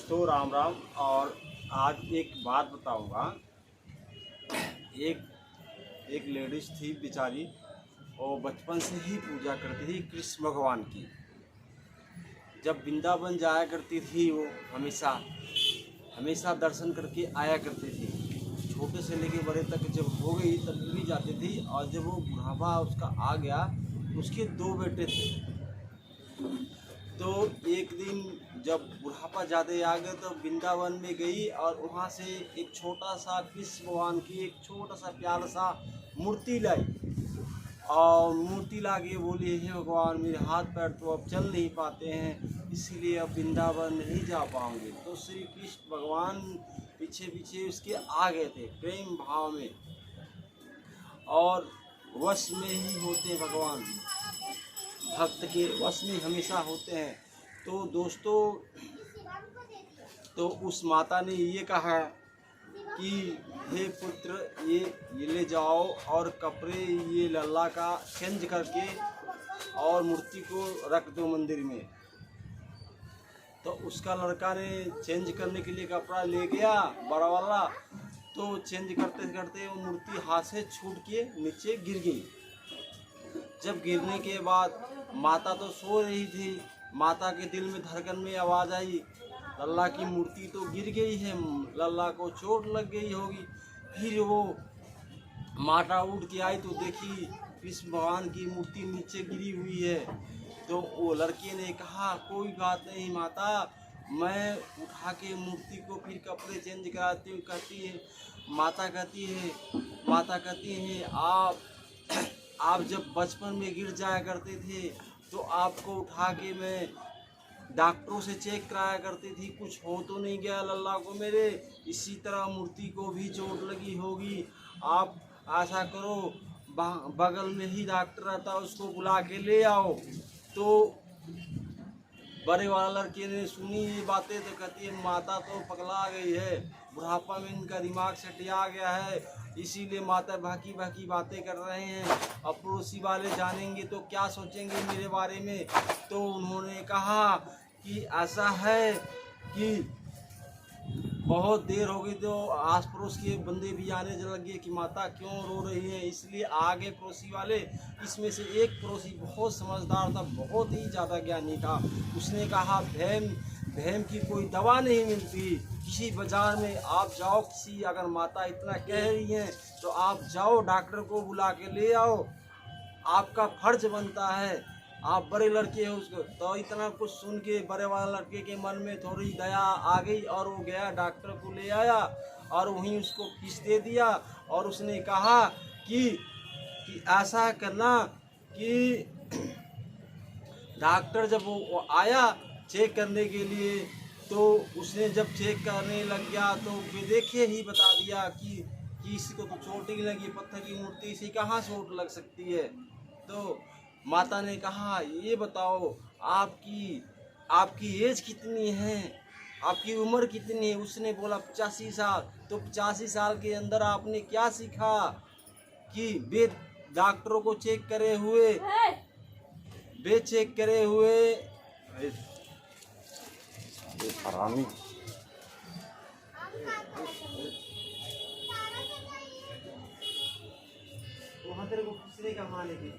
दोस्तों राम राम। और आज एक बात बताऊंगा। एक एक लेडीज थी बेचारी, वो बचपन से ही पूजा करती थी कृष्ण भगवान की। जब वृंदावन जाया करती थी वो हमेशा हमेशा दर्शन करके आया करती थी। छोटे से लेके बड़े तक जब हो गई तब भी जाती थी। और जब वो बुढ़ापा उसका आ गया, उसके 2 बेटे थे। तो एक दिन जब बुढ़ापा ज़्यादा आ गया तो वृंदावन में गई और वहाँ से एक छोटा सा कृष्ण भगवान की एक छोटा सा प्यारा सा मूर्ति लाई। और मूर्ति ला के बोली, हे भगवान, मेरे हाथ पैर तो अब चल नहीं पाते हैं, इसीलिए अब वृंदावन नहीं जा पाऊँगे। तो श्री कृष्ण भगवान पीछे पीछे उसके आ गए थे प्रेम भाव में, और वश में ही होते हैं भगवान, भक्त के वश में हमेशा होते हैं। तो दोस्तों, तो उस माता ने ये कहा कि हे पुत्र, ये ले जाओ और कपड़े ये लल्ला का चेंज करके और मूर्ति को रख दो मंदिर में। तो उसका लड़का ने चेंज करने के लिए कपड़ा ले गया बड़ा वाला। तो चेंज करते करते वो मूर्ति हाथ से छूट के नीचे गिर गई। जब गिरने के बाद माता तो सो रही थी, माता के दिल में धड़कन में आवाज़ आई, लल्ला की मूर्ति तो गिर गई है, लल्ला को चोट लग गई होगी। फिर वो माता उठ के आई तो देखी कृष्ण भगवान की मूर्ति नीचे गिरी हुई है। तो वो लड़के ने कहा, कोई बात नहीं माता, मैं उठा के मूर्ति को फिर कपड़े चेंज कराती हूँ। माता कहती है आप जब बचपन में गिर जाया करते थे तो आपको उठा के मैं डॉक्टरों से चेक कराया करती थी, कुछ हो तो नहीं गया लल्ला को मेरे। इसी तरह मूर्ति को भी चोट लगी होगी। आप ऐसा करो, बगल में ही डॉक्टर रहता है, उसको बुला के ले आओ। तो बड़े वाला लड़के ने सुनी ये बातें तो कहती है, माता तो पगला गई है, बुढ़ापा में इनका दिमाग सटिया गया है, इसीलिए माता बाकी बातें कर रहे हैं। अब पड़ोसी वाले जानेंगे तो क्या सोचेंगे मेरे बारे में। तो उन्होंने कहा कि ऐसा है कि बहुत देर हो गई, तो आस पड़ोस के बंदे भी आने लगे कि माता क्यों रो रही है। इसलिए आगे पड़ोसी वाले, इसमें से एक पड़ोसी बहुत समझदार था, बहुत ही ज़्यादा ज्ञानी था। उसने कहा, बहम की कोई दवा नहीं मिलती, किसी बाजार में आप जाओ, किसी अगर माता इतना कह रही हैं तो आप जाओ, डॉक्टर को बुला के ले आओ, आपका फर्ज बनता है, आप बड़े लड़के हो उसको। तो इतना कुछ सुन के बड़े वाले लड़के के मन में थोड़ी दया आ गई और वो गया डॉक्टर को ले आया और वहीं उसको फीस दे दिया। और उसने कहा कि ऐसा करना कि डॉक्टर जब वो आया चेक करने के लिए, तो उसने जब चेक करने लग गया तो देखे ही बता दिया कि इसको तो चोट ही लगी, पत्थर की मूर्ति, इसी कहाँ चोट लग सकती है। तो माता ने कहा, ये बताओ आपकी एज कितनी है, आपकी उम्र कितनी है। उसने बोला 85 साल। तो 85 साल के अंदर आपने क्या सीखा कि डॉक्टरों को चेक करे हुए हरामी। वहाँ तेरे को किसने कहा लेके